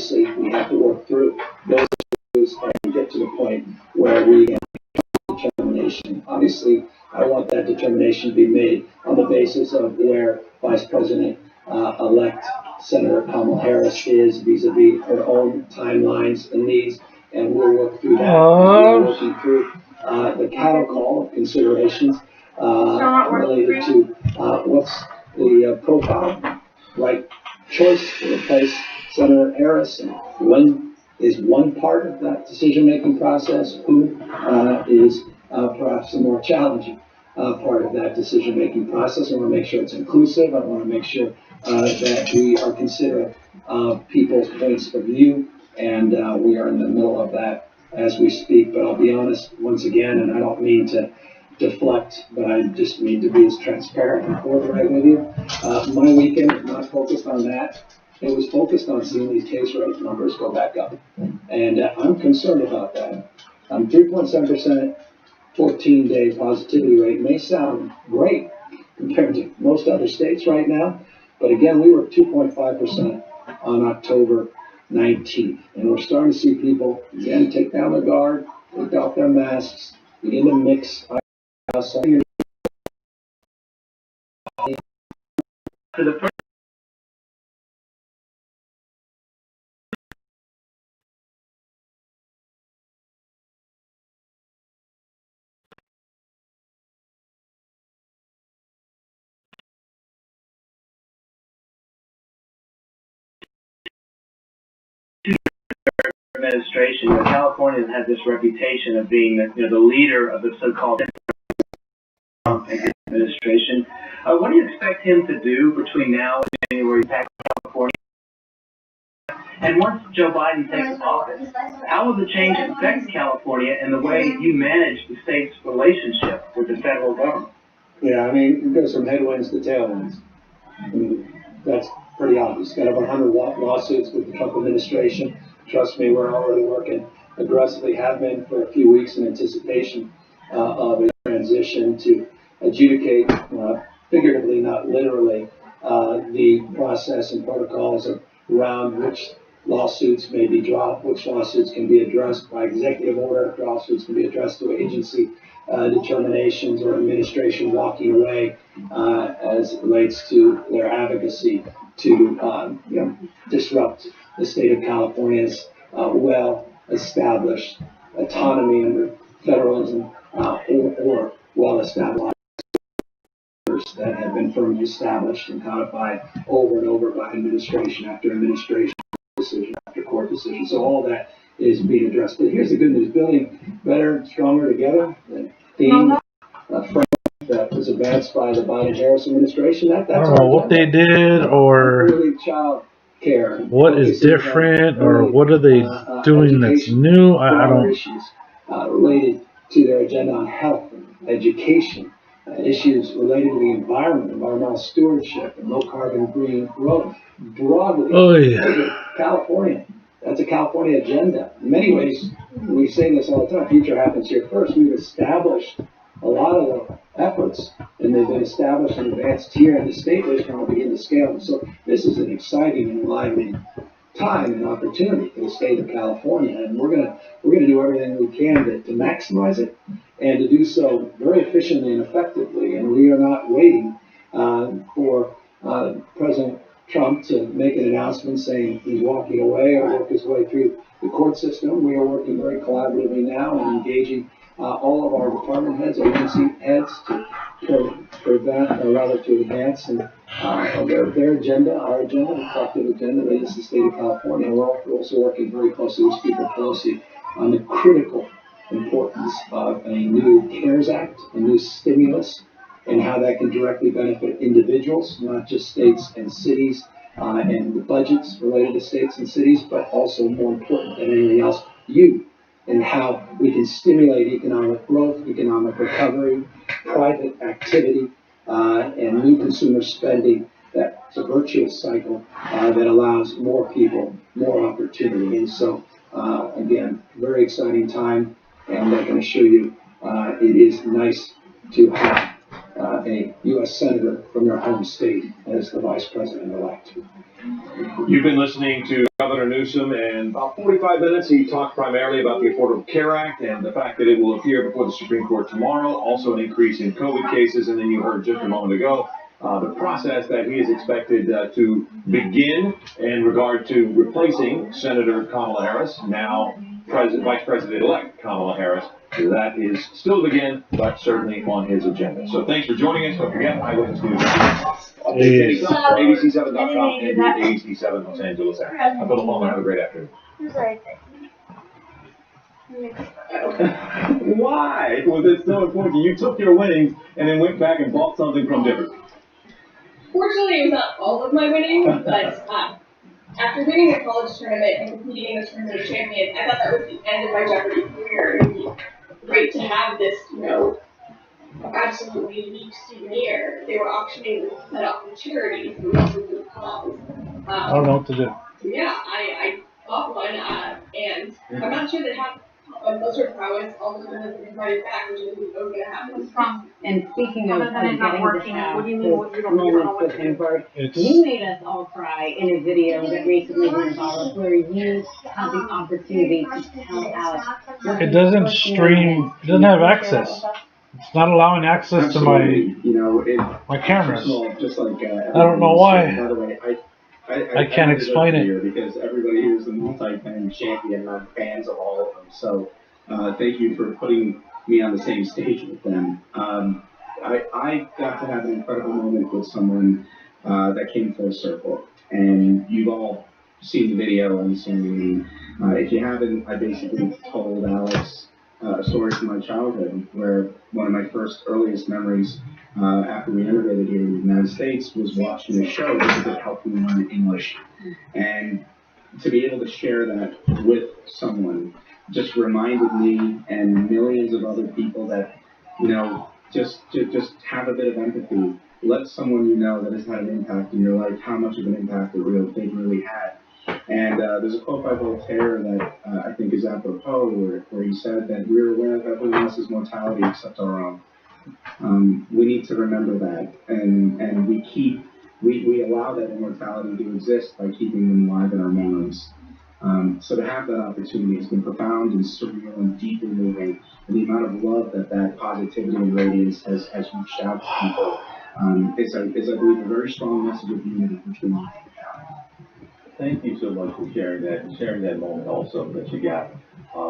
obviously, we have to work through those issues and get to the point where we can make a determination. Obviously, I want that determination to be made on the basis of where Vice President-elect Senator Kamala Harris is vis-a-vis her own timelines and needs, and we'll work through that. We're working through the cattle call of considerations related to what's the profile, right choice to replace Senator Harris, and when is one part of that decision-making process, who is perhaps a more challenging part of that decision-making process. I want to make sure it's inclusive. I want to make sure that we are considerate of people's points of view, and we are in the middle of that as we speak. But I'll be honest once again, and I don't mean to deflect, but I just need to be as transparent and forthright with you. My weekend was not focused on that. It was focused on seeing these case rate numbers go back up. And I'm concerned about that. 3.7% 14-day positivity rate may sound great compared to most other states right now. But again, we were 2.5% on October 19th. And we're starting to see people, again, take down their guard, take off their masks, begin to mix outside. For the first administration, California has this reputation of being the leader of the so-called administration. What do you expect him to do between now and January back in California? And once Joe Biden takes office, how will the change affect California and the way you manage the state's relationship with the federal government? Yeah, I mean, there's some headwinds to tailwinds. I mean, that's pretty obvious. Got over 100 lawsuits with the Trump administration. Trust me, we're already working aggressively, have been for a few weeks in anticipation of a transition to adjudicate, figuratively, not literally, the process and protocols around which lawsuits may be dropped, which lawsuits can be addressed by executive order, lawsuits can be addressed through agency determinations or administration walking away as it relates to their advocacy to disrupt the state of California's well-established autonomy under federalism or well-established that have been firmly established and codified over and over by administration after administration, decision after court decision. So all that is being addressed. But here's the good news: building better, stronger together. The theme, framework that was advanced by the Biden-Harris administration. That's I don't know what they did or early child care. What is different or what are they doing that's new. I don't. Issues related to their agenda on health, and education, issues related to the environment, environmental stewardship, and low carbon green growth. Broadly, Oh yeah. California. That's a California agenda. In many ways, we say this all the time, future happens here first. We've established a lot of the efforts, and they've been established and advanced here in the state. We're going to begin to scale them. So this is an exciting and enlivening time and opportunity for the state of California, and we're gonna do everything we can to maximize it and to do so very efficiently and effectively. And we are not waiting for President Trump to make an announcement saying he's walking away or work his way through the court system. We are working very collaboratively now and engaging all of our department heads, agency heads to prevent, or rather to advance their agenda, our agenda, the collective agenda that is the state of California. We're also working very closely with Speaker Pelosi on the critical importance of a new CARES Act, a new stimulus, and how that can directly benefit individuals, not just states and cities, and the budgets related to states and cities, but also, more important than anything else, you, and how we can stimulate economic growth, economic recovery, private activity, and new consumer spending. That's a virtuous cycle that allows more people more opportunity. And so, again, very exciting time, and I can assure you it is nice to have a U.S. Senator from your home state as the Vice President-elect. You've been listening to Governor Newsom, and about 45 minutes he talked primarily about the Affordable Care Act and the fact that it will appear before the Supreme Court tomorrow, also an increase in COVID cases, and then you heard just a moment ago the process that he is expected to begin in regard to replacing Senator Kamala Harris, now Vice President-elect Kamala Harris. That is still to begin, but certainly on his agenda. So thanks for joining us. Don't forget, Eyewitness News. ABC7.com and the ABC7 Los Angeles app. I'm Phil Palmer. Have a great afternoon. Why was it so important? You took your winnings and then went back and bought something from different. Fortunately, it was not all of my winnings, but after winning the college tournament and competing in the Tournament of Champions, I thought that was the end of my Jeopardy career. It would be great to have this, absolutely unique souvenir. They were auctioning that off to charities and also to the cause. I don't know what to do. Yeah, I bought one, and I'm not sure that have those sort of prowess all the time that invited back, which is going to happen. And speaking of getting to have what do you mean? What you don't know moments what with to do? him, Bert, you made us all cry in a video that recently went viral where you had the opportunity to tell Alex. It doesn't stream, it doesn't have access. It's not allowing access to my cameras. Just like, I don't know why. By the way, I can't explain it. Because everybody here is a multi-fan champion, and I'm fans of all of them. So thank you for putting me on the same stage with them. I got to have an incredible moment with someone that came full circle. And you've all seen the video and seen if you haven't, I basically told Alex a story from my childhood where one of my first earliest memories after we immigrated here in the United States was watching a show because it helped me learn English. And to be able to share that with someone just reminded me and millions of other people that, just have a bit of empathy. Let someone that has had an impact in your life, how much of an impact they really had. And there's a quote by Voltaire that I think is apropos where he said that we're aware of everyone else's mortality except our own. We need to remember that, and we allow that immortality to exist by keeping them alive in our memories. So to have that opportunity has been profound and surreal and deeply moving, and the amount of love that positivity and radiance has reached out to people is I believe, a very strong message of unity, which we need to have. Thank you so much for sharing that moment also that you got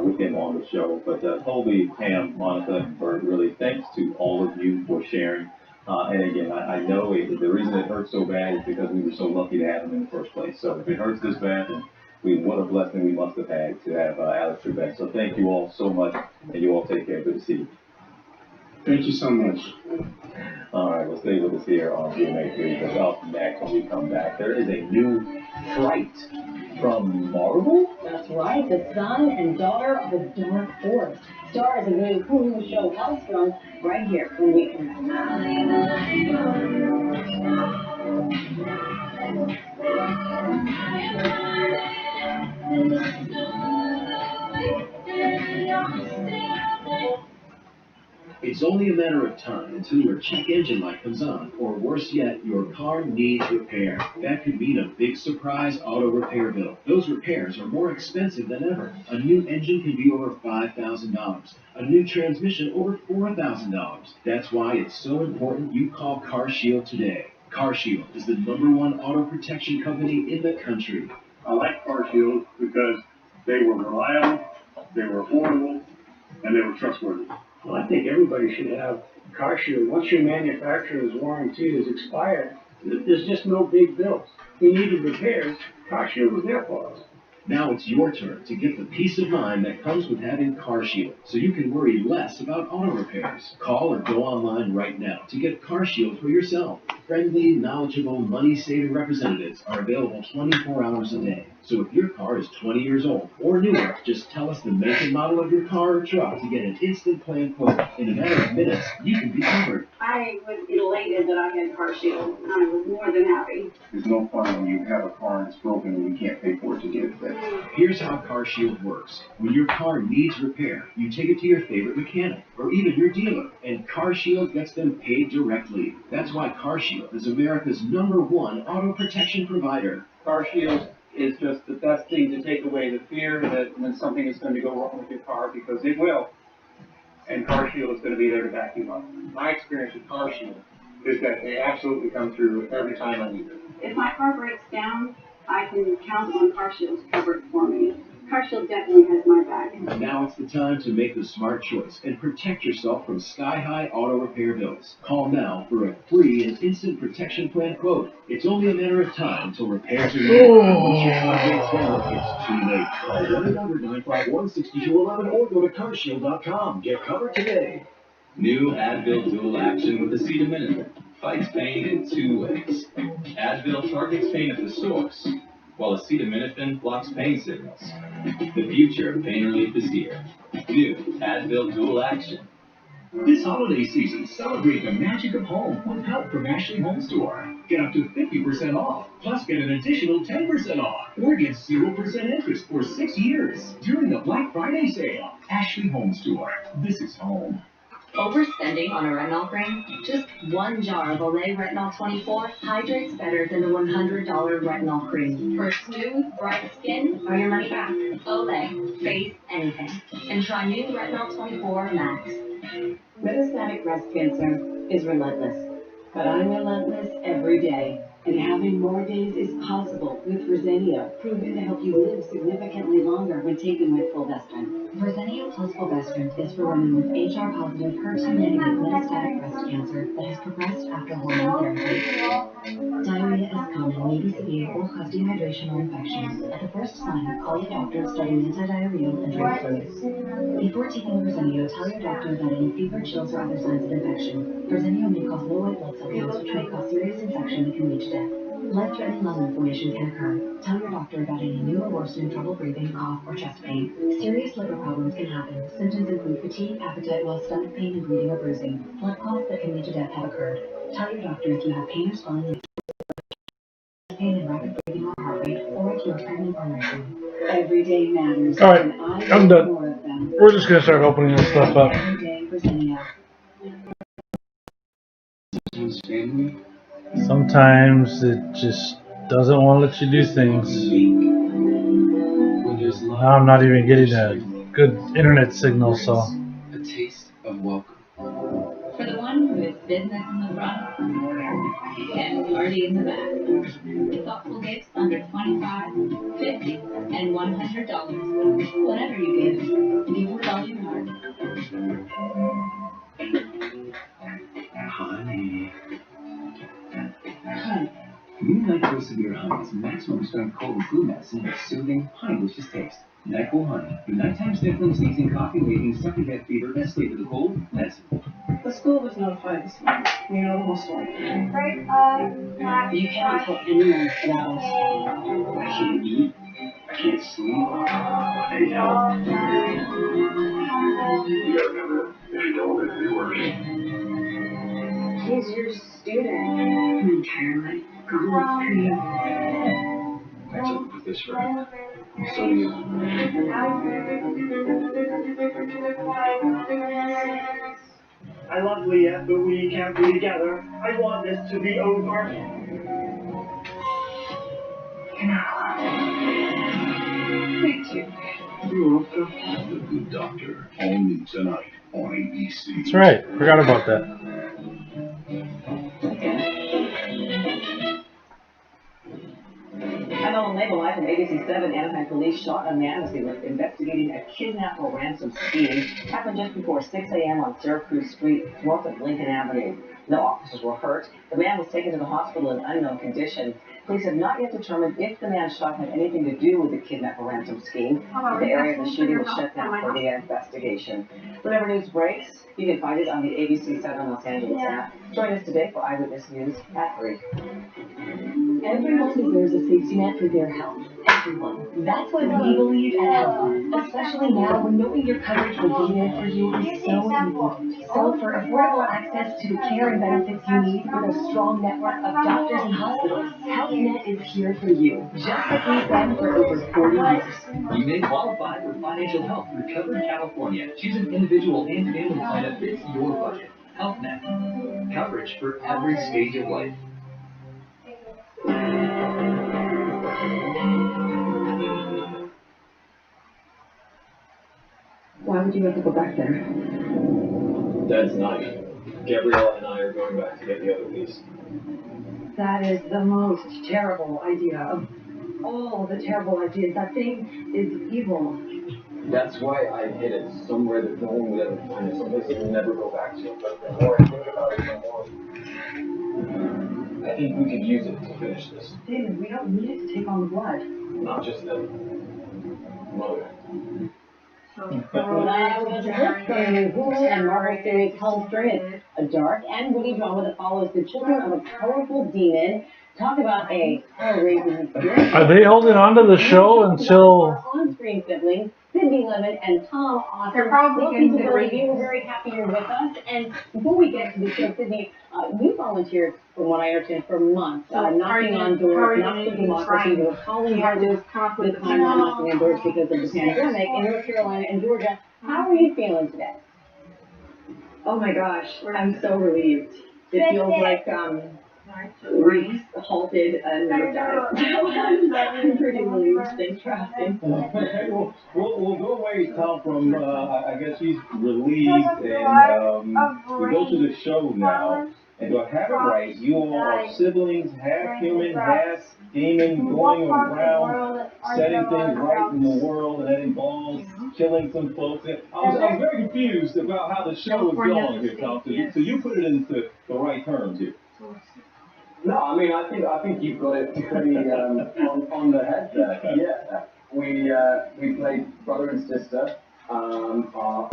with him on the show. But Colby, Pam, Monica, and Bert, really thanks to all of you for sharing. And again, I know the reason it hurts so bad is because we were so lucky to have him in the first place. So if it hurts this bad, then what a blessing we must have had to have Alex Trebek. So thank you all so much, and you all take care. Good to see you. Thank you so much. All right, well, stay with us here on GMA3 because up next when we come back, there is a new fright from Marvel. That's right, the son and daughter of the Dark Force. Stars of the new Hulu show House Throne right here when we come It's only a matter of time until your check engine light comes on, or worse yet, your car needs repair. That could mean a big surprise auto repair bill. Those repairs are more expensive than ever. A new engine can be over $5,000. A new transmission over $4,000. That's why it's so important you call CarShield today. CarShield is the #1 auto protection company in the country. I like CarShield because they were reliable, they were affordable, and they were trustworthy. Well, I think everybody should have CarShield. Once your manufacturer's warranty is expired, there's just no big bills. We needed repairs. CarShield was there for us. Now it's your turn to get the peace of mind that comes with having CarShield, so you can worry less about auto repairs. Call or go online right now to get CarShield for yourself. Friendly, knowledgeable, money-saving representatives are available 24 hours a day. So if your car is 20 years old or newer, just tell us the make and model of your car or truck to get an instant plan quote. In a matter of minutes, you can be covered. I was elated that I had CarShield, and I was more than happy. There's no fun when you have a car that's broken and you can't pay for it to get it fixed. Here's how CarShield works. When your car needs repair, you take it to your favorite mechanic or even your dealer, and CarShield gets them paid directly. That's why CarShield is America's #1 auto protection provider. CarShield is just the best thing to take away the fear that when something is going to go wrong with your car, because it will, and CarShield is going to be there to back you up. My experience with CarShield is that they absolutely come through every time I need it. If my car breaks down, I can count on CarShield to cover it for me. CarShield definitely has my back. And now it's the time to make the smart choice and protect yourself from sky-high auto repair bills. Call now for a free and instant protection plan quote. It's only a matter of time until repairs are made. Once your car breaks down, it's too late. Call 1-800-951-6211 or go to carshield.com. Get covered today. New Advil Dual Action with acetaminophen fights pain in 2 ways. Advil targets pain at the source, while acetaminophen blocks pain signals. The future of pain relief is here. New Advil Dual Action. This holiday season, celebrate the magic of home with help from Ashley Home Store. Get up to 50% off, plus get an additional 10% off, or get 0% interest for 6 years during the Black Friday sale. Ashley Home Store. This is home. Overspending on a retinol cream? Just one jar of Olay Retinol 24 hydrates better than the $100 retinol cream. For smooth, bright skin or your money back. Olay, face anything. And try new Retinol 24 Max. Metastatic breast cancer is relentless, but I'm relentless every day. And having more days is possible with Verzenio, proven to help you live significantly longer when taken with fulvestrant. Verzenio plus fulvestrant is for women with HR-positive, HER2-negative metastatic breast cancer that has progressed after hormone therapy. Diarrhea is common, may be severe, or cause dehydration or infection. At the first sign, call your doctor, start an antidiarrheal, and drink fluids. Before taking Verzenio, tell your doctor about any fever, chills, or other signs of infection. Verzenio may cause low white blood cell counts, which may cause serious infection that can lead to death. Life-threatening lung inflammation can occur. Tell your doctor about any new or worsening trouble breathing, cough, or chest pain. Serious liver problems can happen. Symptoms include fatigue, appetite loss, stomach pain, and bleeding or bruising. Blood clots that can lead to death have occurred. Tell your doctor if you have pain or swelling, pain and rapid breathing or heart rate, or if you are pregnant or nursing. Every day matters. All right, and I I'm want done. more of them. We're just gonna start opening this stuff up. Every day, Verzenio. Sometimes it just doesn't want to let you do things. Now I'm not even getting a good internet signal, so. A taste of welcome. For the one who is business in the front and party in the back. Thoughtful gifts under $25, $50, and $100. Whatever you give with all your heart. Honey. New NyQuil Severe Honey's maximum strength cold and flu medicine with soothing, honey-delicious taste. NyQuil Honey, the nighttime sniffling, sneezing, coffee, wheezing, stuffy head fever, best sleep of the cold medicine. The school was notified this morning. You know the whole story. You can't tell anyone about us. I can't eat. I can't sleep. I need help. You gotta remember, if you don't, it'll be worse. He's your student. Your entire life. Gone with cream. I took with this right. So do you. I love Leah, but we can't be together. I want this to be over. You're not alone. Thank you. You're welcome. The Good Doctor, only tonight on ABC. That's right. Forgot about that. I'm Ellen Mabel, live from ABC 7. Anaheim police shot a man as they were investigating a kidnap or ransom scheme. Happened just before 6 a.m. on Syracuse Street, north of Lincoln Avenue. No officers were hurt. The man was taken to the hospital in unknown condition. Police have not yet determined if the man shot had anything to do with the kidnap or ransom scheme. The area of the shooting was shut down for the investigation. Whenever news breaks, you can find it on the ABC 7 Los Angeles app. Join us today for Eyewitness News at 3. Everyone deserves a safety net for their health. Everyone. That's what we believe at HealthOne. Especially now when knowing your coverage will be there for you is so important. So for affordable access to the care and benefits you need with a strong network of doctors and hospitals, HealthNet is here for you. Just like we've been for over 40 years. You may qualify for financial help through Covered California. Choose an individual and family plan that fits your budget. HealthNet. Coverage for every stage of life. Why would you have to go back there? Dad's night. Gabrielle and I are going back to get the other piece. That is the most terrible idea of all the terrible ideas. That thing is evil. That's why I hid it somewhere that no one would ever find it. Someplace you'll never go back to. But the more I think about it, the more I think we could use it to finish this. David, we don't need it to take on the blood. Not just them. Mother. That was Rick from Hulu and Margaret series Hellstrom. A dark and witty drama that follows the children of a powerful demon. Talk about a hell-raising experience. Are they holding on to the show until? On-screen siblings, Sydney Lemon and Tom Austin. They're probably Welcome going to to the read. review. We're very happy you're with us. And before we get to the show, Sydney, you volunteered, from what I understand, for months, knocking on doors, not for democracy, you were calling hardest the time on knocking on doors because of the pandemic in North Carolina and Georgia. How are you feeling today? Oh my gosh, I'm so relieved. It feels like Reese halted and never died. I'm pretty relieved. Thanks for asking. Okay, well, go away, Tom, from, I guess he's relieved, and we go to the show now. And do I have it right? You all are siblings, half human, half demon, going around, setting things right in the world, and that involves killing some folks. And I was very confused about how the show is going here, Tom. So you put it into the right terms here. No, I mean, I think you've got it pretty on the head there. Yeah, we played brother and sister. Our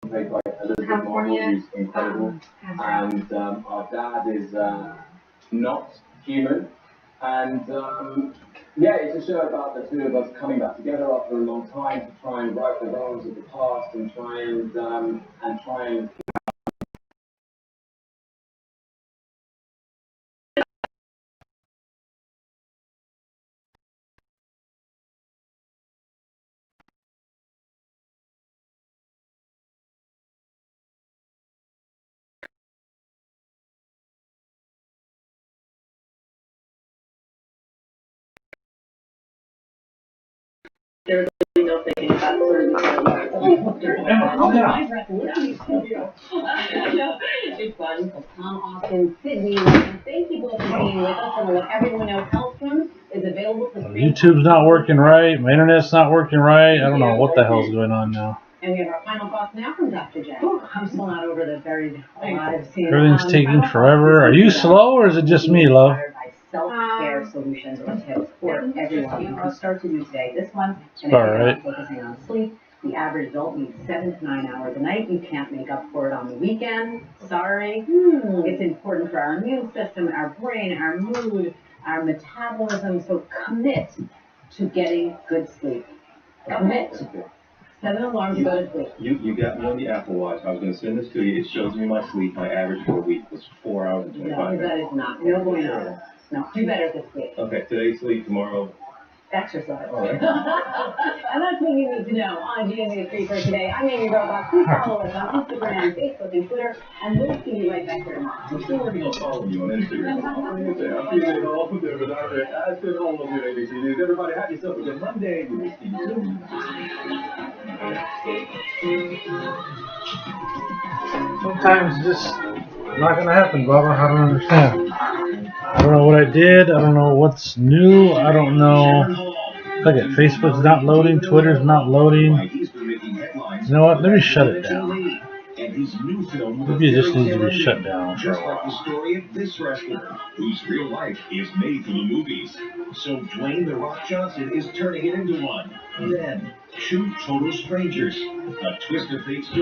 played by Elizabeth Marvel, who's incredible, and our dad is not human. And yeah, it's a show about the two of us coming back together after a long time to try and right the wrongs of the past and try and. There's really no thinking about It's fun. Tom Austin, Sydney Lemon. Thank you both for being with us. And let everyone know Hellstrom is available for streaming. YouTube's not working right. My internet's not working right. I don't know what the hell's going on now. And we have our final thoughts now from Dr. J. I'm still not over the buried alive scene. Everything's taking forever. Are you slow or is it just me, love? Self-care solutions or tips for everyone. You can start to do today. This one, and All right. focusing on sleep. The average adult needs 7 to 9 hours a night. You can't make up for it on the weekend. Sorry. It's important for our immune system, our brain, our mood, our metabolism. So commit to getting good sleep. Commit. 7 alarms to go to sleep. You got me on the Apple Watch. I was going to send this to you. It shows me my sleep. My average for a week was 4 hours and 25 No, minutes. that is not. No bueno. No, do better this week. Okay, today sleep, tomorrow. Exercise. All right. And that's what you need to know on GMA 3 for today. I'm Amy Robot. Please follow us on Instagram, Facebook, and Twitter, and we'll see you right back here tomorrow. I'm still working on following you on Instagram. I'll bring it there. I'll keep it all there, but I said all of you ABC News. Everybody have yourself a good Monday. We'll see you soon. Sometimes it's just not gonna happen, Barbara. I don't understand. I don't know what I did. I don't know what's new. I don't know. Look at Facebook's not loading. Twitter's not loading. You know what? Let me shut it down. Maybe it just needs to be shut down for a Just like the while. story of this wrestler, whose real life is made for the movies. So Dwayne "The Rock" Johnson is turning it into one. Then, two total strangers. A twist of fate story.